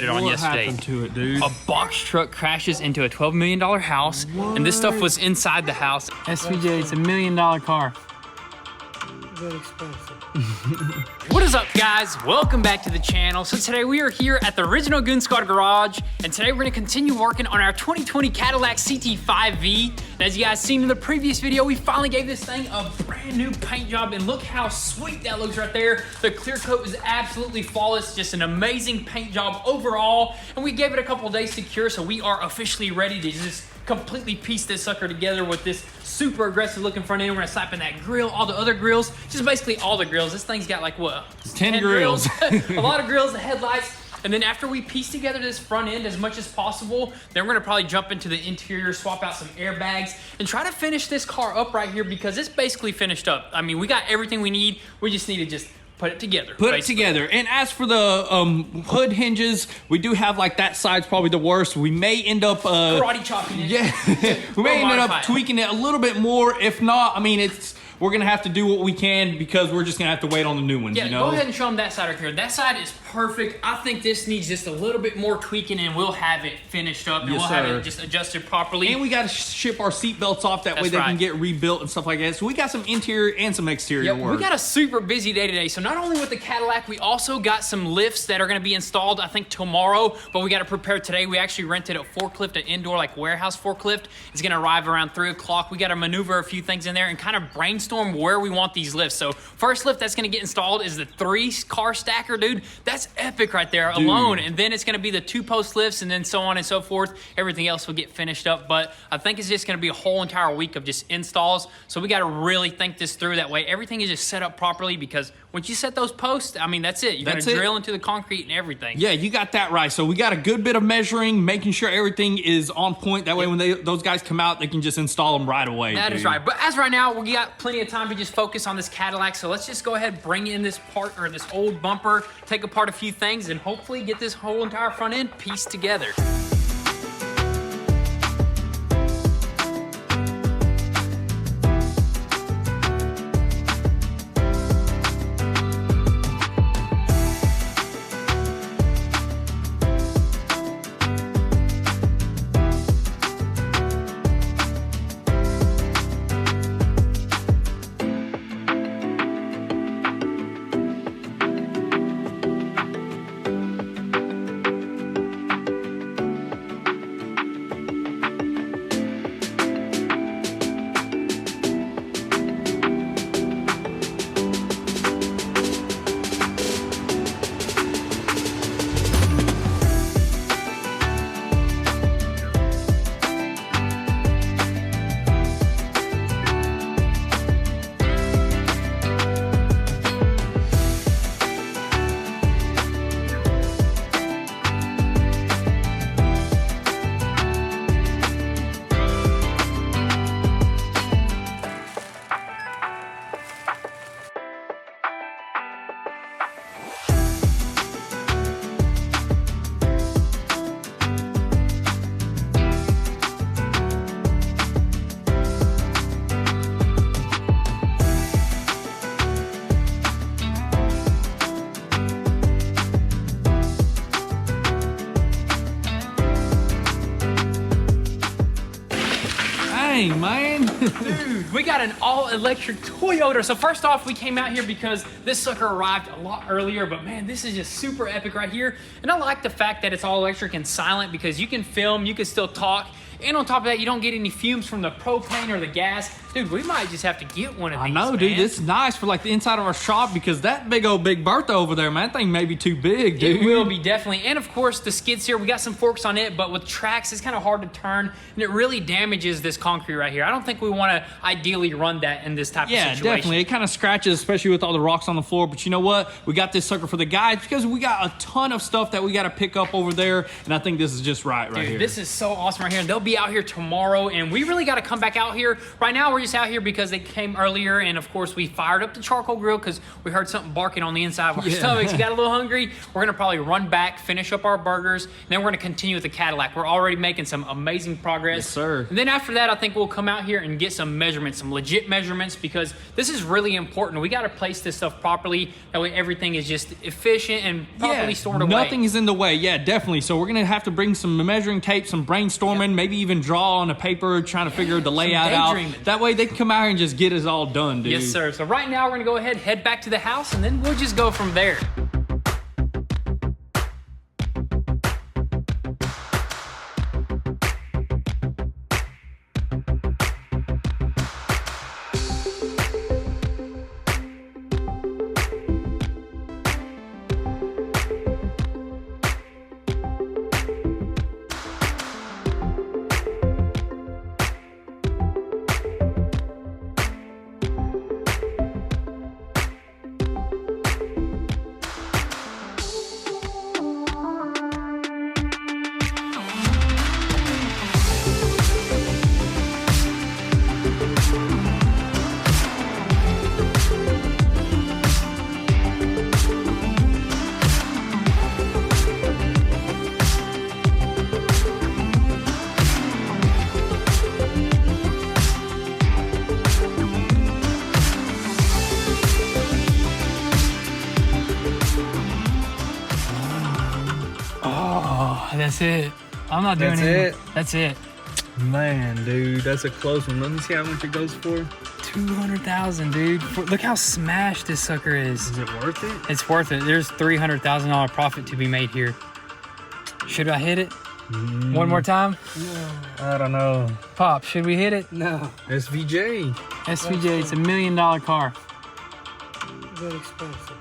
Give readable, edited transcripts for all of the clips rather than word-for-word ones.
On yesterday. Happened to it, dude? A box truck crashes into a $12 million house, and this stuff was inside the house. SVJ, it's $1 million car. Very expensive. What is up, guys? Welcome back to the channel. So today we are here at the original Goonzquad garage, and today we're gonna continue working on our 2020 Cadillac CT5V. And as you guys seen in the previous video, we finally gave this thing a brand new paint job, and look how sweet that looks right there. The clear coat is absolutely flawless, just an amazing paint job overall. And we gave it a couple days to cure, so we are officially ready to just completely piece this sucker together with this super aggressive looking front end. We're gonna slap in that grill, all the other grills, just basically all the grills. This thing's got like what? 10 grills. A lot of grills, the headlights. And then after we piece together this front end as much as possible, then we're gonna probably jump into the interior, swap out some airbags, and try to finish this car up right here because it's basically finished up. I mean, we got everything we need. We just need to just put it together. Put it together. And as for the hood hinges, we do have like that side's probably the worst. We may end up karate chopping it. Yeah, we may end up tweaking it a little bit more. If not, I mean, we're gonna have to do what we can because we're just gonna have to wait on the new ones. Yeah, you know? Go ahead and show them that side right here. That side is perfect. I think this needs just a little bit more tweaking, and we'll have it finished up, and we'll have it just adjusted properly. And we got to ship our seat belts off. That way they can get rebuilt and stuff like that. So we got some interior and some exterior work. We got a super busy day today. So not only with the Cadillac, we also got some lifts that are going to be installed, I think, tomorrow. But we got to prepare today. We actually rented a forklift, an indoor like warehouse forklift. It's going to arrive around 3 o'clock. We got to maneuver a few things in there and kind of brainstorm where we want these lifts. So first lift that's going to get installed is the 3-car stacker, dude. That's epic right there alone. And then it's going to be the 2-post lifts, and then so on and so forth. Everything else will get finished up. But I think it's just going to be a whole entire week of just installs. So we got to really think this through. That way everything is just set up properly, because once you set those posts, I mean, that's it. You're going to drill into the concrete and everything. Yeah, you got that right. So we got a good bit of measuring, making sure everything is on point. That way when those guys come out, they can just install them right away. That is right. But as right now, we got plenty of time to just focus on this Cadillac. So let's just go ahead, bring in this part, or this old bumper, take apart a few things, and hopefully get this whole entire front end pieced together. Man. Dude, we got an all-electric Toyota. So first off, we came out here because this sucker arrived a lot earlier, but man, this is just super epic right here. And I like the fact that it's all electric and silent, because you can film, you can still talk, and on top of that, you don't get any fumes from the propane or the gas. Dude, we might just have to get one of these. I know, dude. This is nice for like the inside of our shop, because that big Bertha over there, man, that thing may be too big, dude. It will be, definitely. And of course, the skids here, we got some forks on it, but with tracks, it's kind of hard to turn, and it really damages this concrete right here. I don't think we want to ideally run that in this type of situation. Yeah, definitely. It kind of scratches, especially with all the rocks on the floor. But you know what? We got this sucker for the guys, because we got a ton of stuff that we got to pick up over there, and I think this is just right here. This is so awesome right here. And they'll be out here tomorrow, and we really got to come back out here. Right now, we're just out here because they came earlier, and of course we fired up the charcoal grill because we heard something barking on the inside of our stomachs. We got a little hungry. We're gonna probably run back, finish up our burgers, and then we're gonna continue with the Cadillac. We're already making some amazing progress. Yes, sir. And then after that, I think we'll come out here and get some measurements, some legit measurements, because this is really important. We gotta place this stuff properly. That way everything is just efficient and properly stored away. Nothing is in the way. Yeah, definitely. So we're gonna have to bring some measuring tape, some brainstorming, maybe even draw on a paper, trying to figure the layout out. That way they can come out here and just get us all done, dude. Yes, sir. So right now we're gonna go ahead, head back to the house, and then we'll just go from there. That's it. I'm not doing it. That's it. Man, dude, that's a close one. Let me see how much it goes for. 200,000, dude. Look how smashed this sucker is. Is it worth it? It's worth it. There's $300,000 profit to be made here. Should I hit it? One more time? No. I don't know. Pop, should we hit it? No. SVJ. SVJ, it's $1 million car. Very expensive.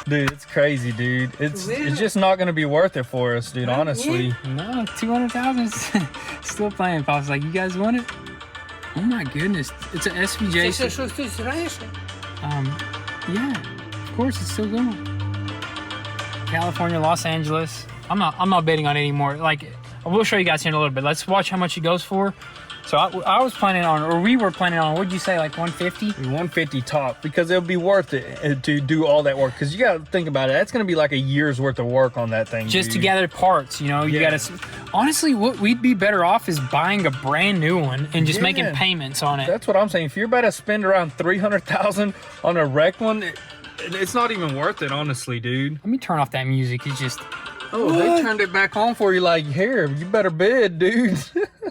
Dude, it's crazy, dude. It's just not gonna be worth it for us, dude, honestly. No, 200,000 is still playing. Pop's like, you guys want it? Oh my goodness. It's an SVJ. Yeah, of course it's still going. California, Los Angeles. I'm not betting on it anymore. Like, we'll show you guys here in a little bit. Let's watch how much it goes for. So I was planning on, or we were planning on, what'd you say, like 150? 150 top, because it'll be worth it to do all that work. Because you got to think about it. That's going to be like a year's worth of work on that thing, just to gather parts, you know? You got to... Honestly, what we'd be better off is buying a brand new one and just making payments on it. That's what I'm saying. If you're about to spend around $300,000 on a wrecked one, it's not even worth it, honestly, dude. Let me turn off that music. It's just... Oh, they turned it back on for you like, here, you better bid, dude.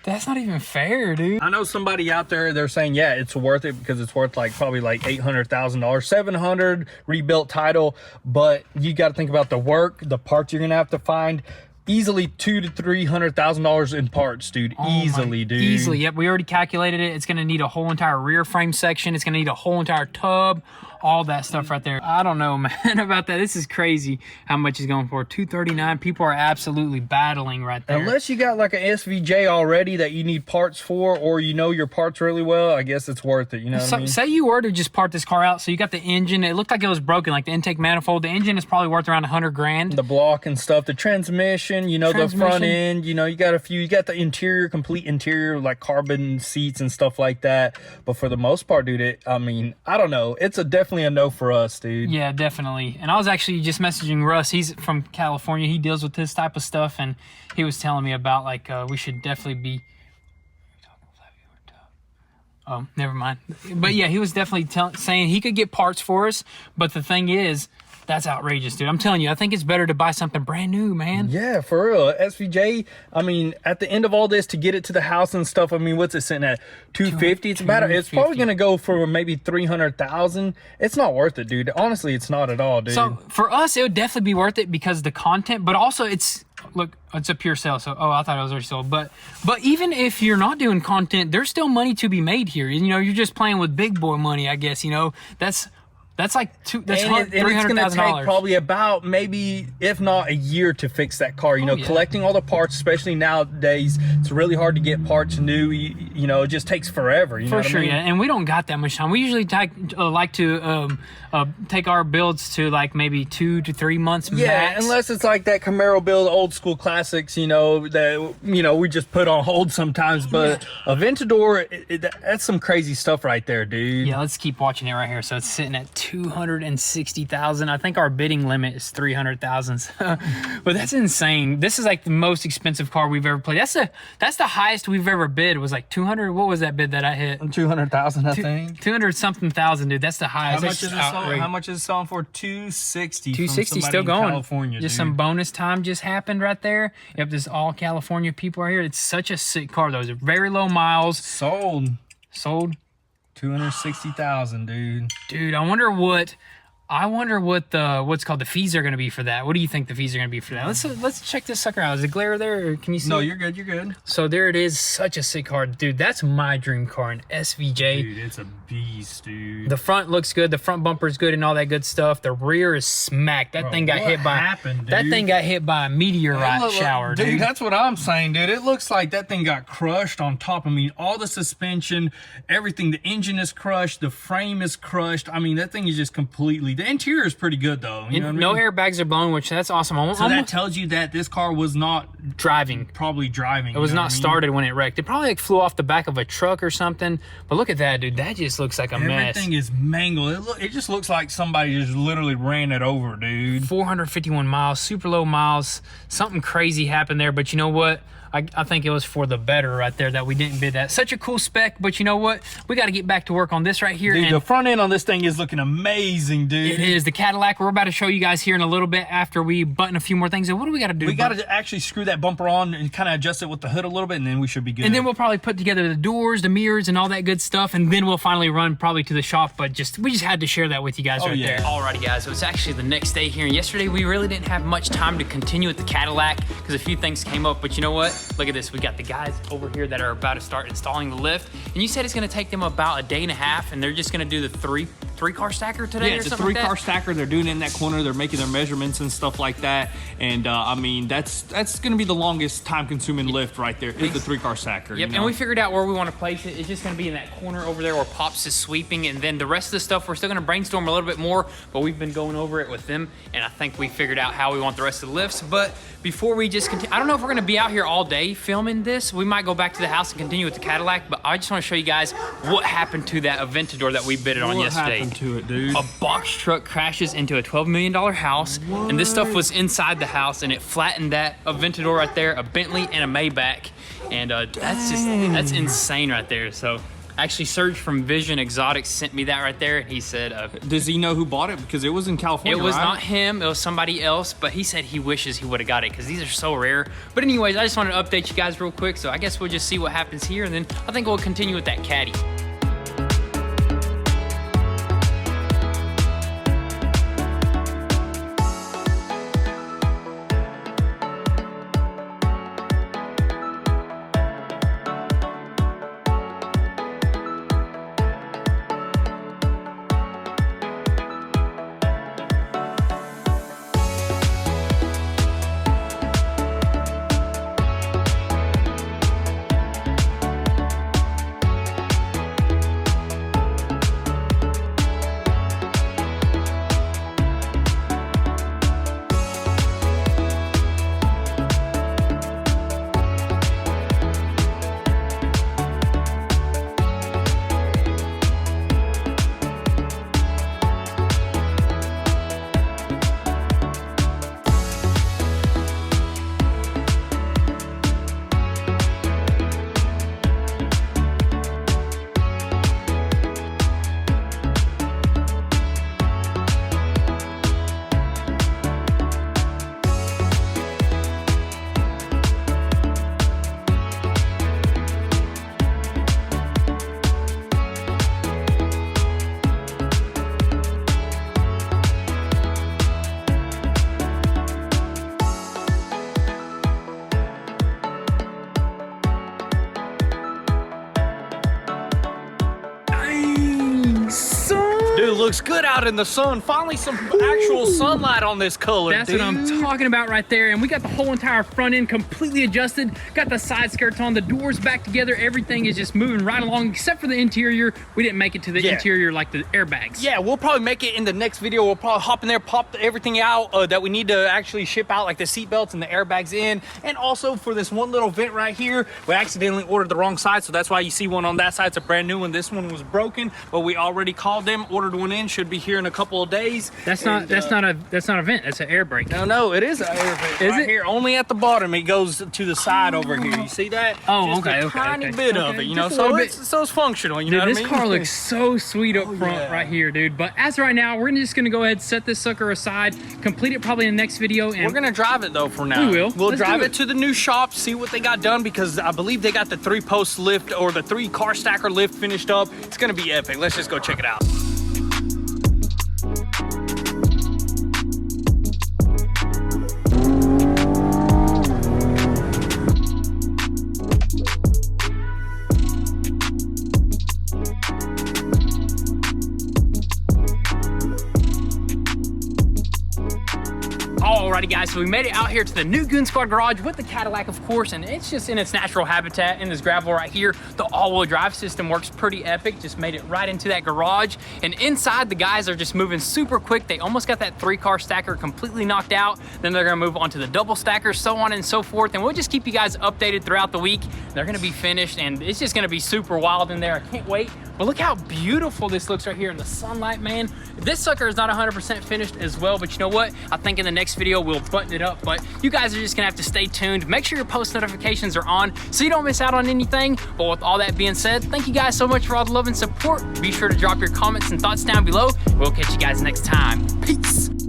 That's not even fair, dude. I know somebody out there, they're saying, yeah, it's worth it because it's worth like probably like $800,000, $700 rebuilt title. But you got to think about the work, the parts you're going to have to find. Easily $200,000 to $300,000 in parts, dude. Easily, dude. Easily. Yep, we already calculated it. It's going to need a whole entire rear frame section. It's going to need a whole entire tub. All that stuff right there. I don't know, man, about that. This is crazy how much he's going for. $239. People are absolutely battling right there. Unless you got like an SVJ already that you need parts for, or you know your parts really well, I guess it's worth it. You know what I mean? Say you were to just part this car out. So you got the engine. It looked like it was broken, like the intake manifold. The engine is probably worth around $100,000. The block and stuff. The transmission, you know, the front end, you know, you got the interior, complete interior, like carbon seats and stuff like that. But for the most part, dude, I mean, I don't know. It's definitely a no for us, dude. Yeah, definitely. And I was actually just messaging Russ. He's from California. He deals with this type of stuff, and he was telling me about like we should definitely be... Oh, never mind. But yeah, he was definitely saying he could get parts for us, but the thing is, that's outrageous, dude. I'm telling you, I think it's better to buy something brand new, man. Yeah, for real. SVJ, I mean, at the end of all this, to get it to the house and stuff, I mean, what's it sitting at? $250? It's probably going to go for maybe $300,000. It's not worth it, dude. Honestly, it's not at all, dude. So for us, it would definitely be worth it because the content, but also it's a pure sale. So, I thought it was already sold. But even if you're not doing content, there's still money to be made here. You know, you're just playing with big boy money, I guess, you know. That's That's like that's and it's going to take $300,000. probably about maybe, if not a year, to fix that car. You know, yeah. collecting all the parts, especially nowadays, it's really hard to get parts new. You know, it just takes forever. You know For what sure, I mean? yeah. And we don't got that much time. We usually like to take our builds to like maybe 2 to 3 months Yeah, max. unless it's like that Camaro build, old school classics, you know, that, you know, we just put on hold sometimes. But Aventador, that's some crazy stuff right there, dude. Yeah, let's keep watching it right here. So it's sitting at 260,000. I think our bidding limit is 300,000. But that's insane. This is like the most expensive car we've ever played. That's the highest we've ever bid. It was like 200. What was that bid that I hit? 200,000, I think. 200 something thousand, dude. That's the highest. How much is it selling for? 260. 260 from still somebody in going. California, just dude. some bonus time just happened right there. Yep, this all California people are here. It's such a sick car though. It's very low miles. Sold. 260,000, dude. Dude, I wonder what the what's called the fees are going to be for that. What do you think the fees are going to be for that? Let's check this sucker out. Is the glare there? Or can you see? No, it? you're good. You're good. So there it is. Such a sick car, dude. That's my dream car, an SVJ. Dude, it's a beast, dude. The front looks good. The front bumper is good and all that good stuff. The rear is smacked. That thing got hit by. Happened, dude? That thing got hit by a meteorite shower, dude. Dude, that's what I'm saying, dude. It looks like that thing got crushed on top of me. All the suspension, everything. The engine is crushed. The frame is crushed. I mean, that thing is just completely. The interior is pretty good though. You know what No I mean? airbags are blown, which that's awesome. So that tells you that this car was not driving. Probably driving. It was not started when it wrecked. It probably like flew off the back of a truck or something. But look at that, dude. That just looks like a mess. Everything is mangled. It just looks like somebody just literally ran it over, dude. 451 miles, super low miles. Something crazy happened there, but you know what? I think it was for the better right there that we didn't bid that. Such a cool spec, but you know what? We got to get back to work on this right here. Dude, and the front end on this thing is looking amazing, dude. it is the Cadillac. We're about to show you guys here in a little bit after we button a few more things. And what do we got to do? We got to actually screw that bumper on and kind of adjust it with the hood a little bit, and then we should be good. And then we'll probably put together the doors, the mirrors, and all that good stuff. And then we'll finally run probably to the shop. But we just had to share that with you guys there. Alrighty, guys. So it's actually the next day here. And yesterday we really didn't have much time to continue with the Cadillac because a few things came up. But you know what? Look at this. We got the guys over here that are about to start installing the lift. And you said it's going to take them about a day and a half. And they're just going to do the three car stacker today or something like that? Yeah, it's a three-car stacker. They're doing it in that corner. They're making their measurements and stuff like that. And I mean, that's going to be the longest time-consuming lift right there. Is the three-car stacker. Yep, you know? and we figured out where we want to place it. It's just going to be in that corner over there where Pops is sweeping. And then the rest of the stuff, we're still going to brainstorm a little bit more. But we've been going over it with them. And I think we figured out how we want the rest of the lifts. But before we just continue, I don't know if we're going to be out here all day filming this. We might go back to the house and continue with the Cadillac. But I just want to show you guys what happened to that Aventador that we bidded on yesterday. What happened to it, dude? A box truck crashes into a $12 million house, and this stuff was inside the house, and it flattened that Aventador right there, a Bentley and a Maybach, and that's insane right there. So actually, Serge from Vision Exotics sent me that right there. He said, does he know who bought it? Because it was in California, it was right? not him, it was somebody else, but he said he wishes he would have got it because these are so rare. But anyways, I just wanted to update you guys real quick, so I guess we'll just see what happens here, and then I think we'll continue with that Caddy. looks good out in the sun. Finally some actual sunlight on this color, That's dude. what I'm talking about right there. And we got the whole entire front end completely adjusted. Got the side skirts on, the doors back together. Everything is just moving right along, except for the interior. We didn't make it to the interior like the airbags. Yeah, we'll probably make it in the next video. We'll probably hop in there, pop everything out that we need to actually ship out, like the seat belts and the airbags in. And also for this one little vent right here, we accidentally ordered the wrong side, so that's why you see one on that side. It's a brand new one. This one was broken, but we already called them, ordered one in. Should be here in a couple of days. That's not a vent. That's an air brake. No, it is an air vent. Is right it? Here, only at the bottom. It goes to the side over here. You see that? Oh, Just okay, a okay, tiny okay. bit of Okay, it, you know. just a little So bit. it's functional. You Dude, know what this I mean? car looks so sweet up front right here, dude. But as of right now, we're just gonna go ahead and set this sucker aside, complete it probably in the next video, and We're gonna drive it though for now. We will. We'll Let's drive do it to the new shop, see what they got done, because I believe they got the 3-post lift or the 3-car stacker lift finished up. It's gonna be epic. Let's just go check it out. Alrighty guys, so we made it out here to the new Goonzquad garage with the Cadillac, of course, and it's just in its natural habitat in this gravel right here. The all-wheel drive system works pretty epic. Just made it right into that garage, and inside the guys are just moving super quick. They almost got that 3-car stacker completely knocked out. Then they're gonna move on to the double stacker, so on and so forth, and we'll just keep you guys updated throughout the week. They're gonna be finished, and it's just gonna be super wild in there. I can't wait. But look how beautiful this looks right here in the sunlight, man. This sucker is not 100% finished as well, but you know what? I think in the next video we'll button it up, but you guys are just gonna have to stay tuned. Make sure your post notifications are on so you don't miss out on anything. But with all that being said, thank you guys so much for all the love and support. Be sure to drop your comments and thoughts down below. We'll catch you guys next time. Peace.